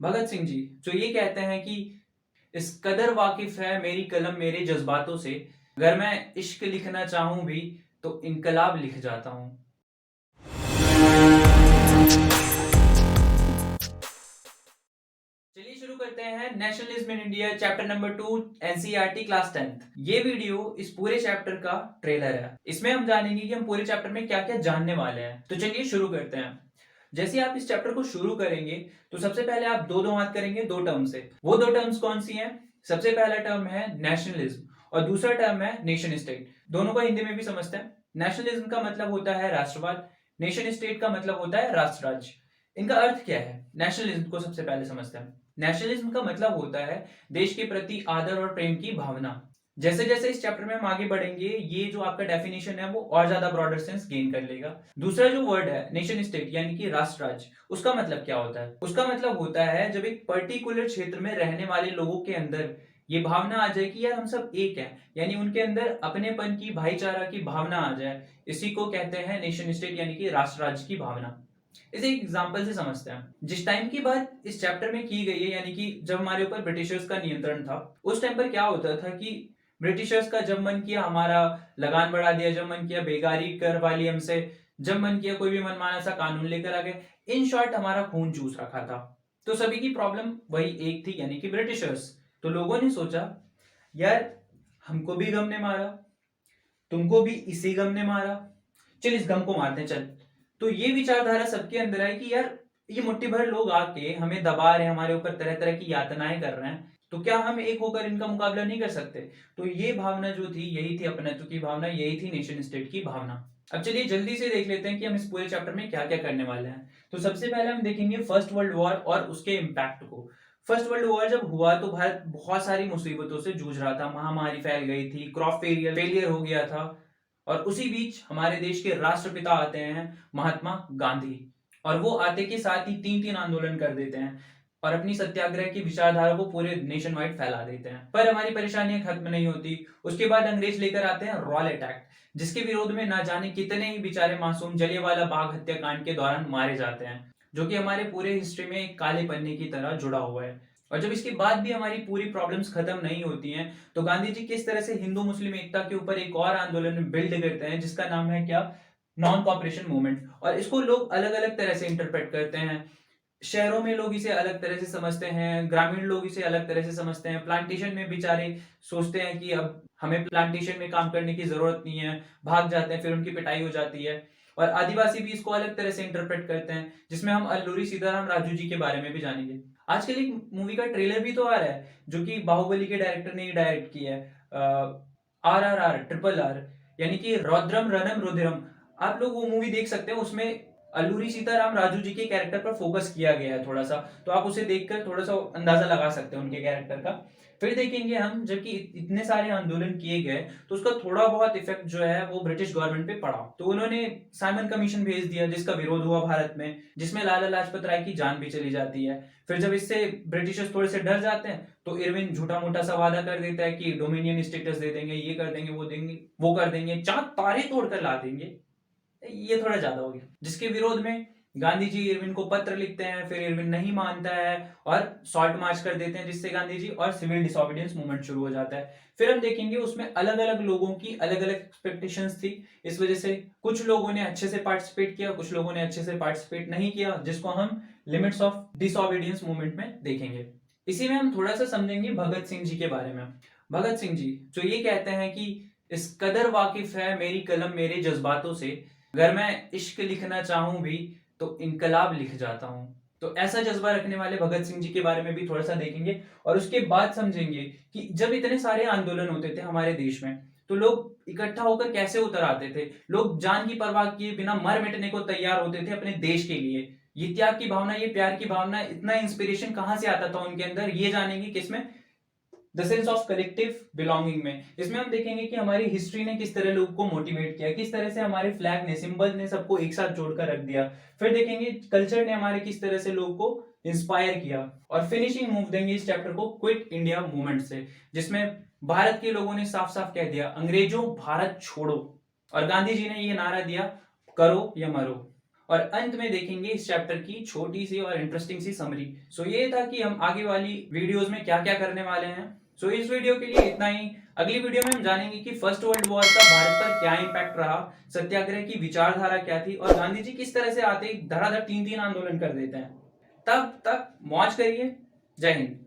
भगत सिंह जी जो ये कहते हैं कि इस कदर वाकिफ है मेरी कलम मेरे जज्बातों से, अगर मैं इश्क लिखना चाहूं भी तो इनकलाब लिख जाता हूं। चलिए शुरू करते हैं nationalism in India chapter number 2 NCERT class 10th। ये वीडियो इस पूरे चैप्टर का ट्रेलर है। इसमें हम जानेंगे कि हम पूरे चैप्टर में क्या क्या जानने वाले हैं। तो चलिए शुरू करते हैं। जैसे आप इस चैप्टर को शुरू करेंगे तो सबसे पहले आप दो दो हाथ करेंगे दो टर्म से। वो दो टर्म्स कौन सी हैं? सबसे पहला टर्म है नेशनलिज्म और दूसरा टर्म है नेशन स्टेट। दोनों को हिंदी में भी समझते हैं। नेशनलिज्म का मतलब होता है राष्ट्रवाद, नेशन स्टेट का मतलब होता है राष्ट्र राज्य। इनका अर्थ क्या है? नेशनलिज्म को सबसे पहले समझते हैं। नेशनलिज्म का मतलब होता है देश के प्रति आदर और प्रेम की भावना। जैसे जैसे इस चैप्टर में हम आगे बढ़ेंगे ये जो आपका डेफिनेशन है वो और ज्यादा ब्रॉडर सेंस गेन कर लेगा। दूसरा जो वर्ड है नेशन स्टेट यानी कि राष्ट्र राज्य, उसका मतलब क्या होता है? उसका मतलब होता है जब एक पर्टिकुलर क्षेत्र में रहने वाले लोगों के अंदर ये भावना आ जाए कि यार हम सब एक हैं, यानी उनके अंदर अपनेपन की, भाईचारा की भावना आ जाए। इसी को कहते हैं नेशन स्टेट यानी कि राष्ट्र राज्य की भावना। इसे एक एग्जाम्पल से समझते हैं। जिस टाइम की बात इस चैप्टर में की गई है, यानी कि जब हमारे ऊपर ब्रिटिशर्स का नियंत्रण था, उस टाइम पर क्या होता था कि ब्रिटिशर्स का जब मन किया हमारा लगान बढ़ा दिया, जब मन किया बेगारी करवा ली हमसे, जब मन किया कोई भी मनमाना सा कानून लेकर आ गए। इन शॉर्ट हमारा खून चूस रखा था। तो सभी की प्रॉब्लम वही एक थी, यानी कि ब्रिटिशर्स। तो लोगों ने सोचा यार हमको भी गम ने मारा, तुमको भी इसी गम ने मारा, चल इस गम को मारते हैं चल। तो ये विचारधारा सबके अंदर है कि यार ये मुट्ठी भर लोग आके हमें दबा रहे हैं, हमारे ऊपर तरह तरह की यातनाएं कर रहे हैं, तो क्या हम एक होकर इनका मुकाबला नहीं कर सकते? तो ये भावना जो थी यही थी अपनत्व की भावना, यही थी नेशन स्टेट की भावना। अब चलिए जल्दी से देख लेते हैं कि हम इस पूरे चैप्टर में क्या क्या करने वाले हैं। तो सबसे पहले हम देखेंगे फर्स्ट वर्ल्ड वॉर और उसके इम्पैक्ट को। फर्स्ट वर्ल्ड वॉर जब हुआ तो भारत बहुत सारी मुसीबतों से जूझ रहा था। महामारी फैल गई थी, क्रॉप फेलियर हो गया था, और उसी बीच हमारे देश के राष्ट्रपिता आते हैं महात्मा गांधी, और वो आते के साथ ही तीन तीन आंदोलन कर देते हैं और अपनी सत्याग्रह की विचारधारा को पूरे नेशन वाइड फैला देते हैं। पर हमारी परेशानियां खत्म नहीं होती। उसके बाद अंग्रेज लेकर आते हैं रॉलेट एक्ट, जिसके विरोध में ना जाने कितने ही बेचारे मासूम जलियांवाला बाग हत्याकांड के दौरान मारे जाते हैं, जो कि हमारे पूरे हिस्ट्री में एक काले पन्ने की तरह जुड़ा हुआ है। और जब इसके बाद भी हमारी पूरी प्रॉब्लम्स खत्म नहीं होती हैं, तो गांधी जी किस तरह से हिंदू मुस्लिम एकता के ऊपर एक और आंदोलन बिल्ड करते हैं, जिसका नाम है क्या? Non cooperation movement. और इसको लोग अलग अलग तरह से इंटरप्रेट करते हैं। शहरों में लोग इसे अलग तरह से समझते हैं, ग्रामीण लोग इसे अलग तरह से समझते हैं, प्लांटेशन में बेचारे सोचते हैं कि अब हमें प्लांटेशन में काम करने की जरूरत नहीं है, भाग जाते हैं, फिर उनकी पिटाई हो जाती है। और आदिवासी भी इसको अलग तरह से इंटरप्रेट करते हैं, जिसमें हम अल्लूरी सीताराम राजू जी के बारे में भी जानेंगे। आजकल एक मूवी का ट्रेलर भी तो आ रहा है जो कि बाहुबली के डायरेक्टर ने डायरेक्ट किया है, RRR ट्रिपल आर, यानी कि रौद्रम रणम रुधिरम। आप लोग वो मूवी देख सकते हैं, उसमें अल्लूरी सीताराम राजू जी के कैरेक्टर पर फोकस किया गया है थोड़ा सा, तो आप उसे देखकर थोड़ा सा अंदाजा लगा सकते हैं उनके कैरेक्टर का। फिर देखेंगे हम जबकि इतने सारे आंदोलन किए गए तो उसका थोड़ा बहुत इफेक्ट जो है वो ब्रिटिश गवर्नमेंट पे पड़ा। तो उन्होंने साइमन कमीशन भेज दिया जिसका विरोध हुआ भारत में, जिसमें लाला लाजपत राय की जान भी चली जाती है। फिर जब इससे ब्रिटिशर्स थोड़े से डर जाते हैं तो इरविन झूठा मोटा सा वादा कर देता है कि डोमिनियन स्टेटस दे देंगे, ये कर देंगे, वो देंगे, वो कर देंगे, चांद तारे तोड़कर ला देंगे। ये थोड़ा ज्यादा हो गया, जिसके विरोध में गांधी जी इरविन को पत्र लिखते हैं। फिर इरविन नहीं मानता है और सॉल्ट मार्च कर देते हैं, जिससे गांधी जी और सिविल डिसोबीडियंस मूवमेंट शुरू हो जाता है। फिर हम देखेंगे उसमें अलग अलग लोगों की अलग अलग एक्सपेक्टेशंस थी। इस वजह से कुछ लोगों ने अच्छे से पार्टिसिपेट किया, कुछ लोगों ने अच्छे से पार्टिसिपेट नहीं किया, जिसको हम लिमिट्स ऑफ डिसोबीडियंस मूवमेंट में देखेंगे। इसी में हम थोड़ा सा समझेंगे भगत सिंह जी के बारे में। भगत सिंह जी जो ये कहते हैं कि इस कदर वाकिफ है मेरी कलम मेरे जज्बातों से, अगर मैं इश्क लिखना चाहूं भी तो इनकलाब लिख जाता हूं। तो ऐसा जज्बा रखने वाले भगत सिंह जी के बारे में भी थोड़ा सा देखेंगे। और उसके बाद समझेंगे कि जब इतने सारे आंदोलन होते थे हमारे देश में तो लोग इकट्ठा होकर कैसे उतर आते थे। लोग जान की परवाह किए बिना मर मिटने को तैयार होते थे अपने देश के लिए। ये त्याग की भावना, ये प्यार की भावना, इतना इंस्पिरेशन कहां से आता था उनके अंदर, ये जानेंगे किसमें? The sense of collective belonging में। इसमें हम देखेंगे कि हमारी हिस्ट्री ने किस तरह लोगों को मोटिवेट किया, किस तरह से हमारे फ्लैग ने, सिंबल ने सबको एक साथ जोड़कर रख दिया। फिर देखेंगे कल्चर ने हमारे किस तरह से लोगों को इंस्पायर किया। और फिनिशिंग मूव देंगे इस चैप्टर को क्विट इंडिया मूवमेंट से, जिसमें भारत के लोगों ने साफ साफ कह दिया अंग्रेजों भारत छोड़ो, और गांधी जी ने ये नारा दिया करो या मरो। और अंत में देखेंगे इस चैप्टर की छोटी सी और इंटरेस्टिंग सी समरी। सो ये था कि हम आगे वाली वीडियोस में क्या क्या करने वाले हैं। सो इस वीडियो के लिए इतना ही। अगली वीडियो में हम जानेंगे कि फर्स्ट वर्ल्ड वॉर का भारत पर क्या इंपैक्ट रहा, सत्याग्रह की विचारधारा क्या थी और गांधी जी किस तरह से आते धड़ाधड़ 3-3 आंदोलन कर देते हैं। तब तक मौज करिए। जय हिंद।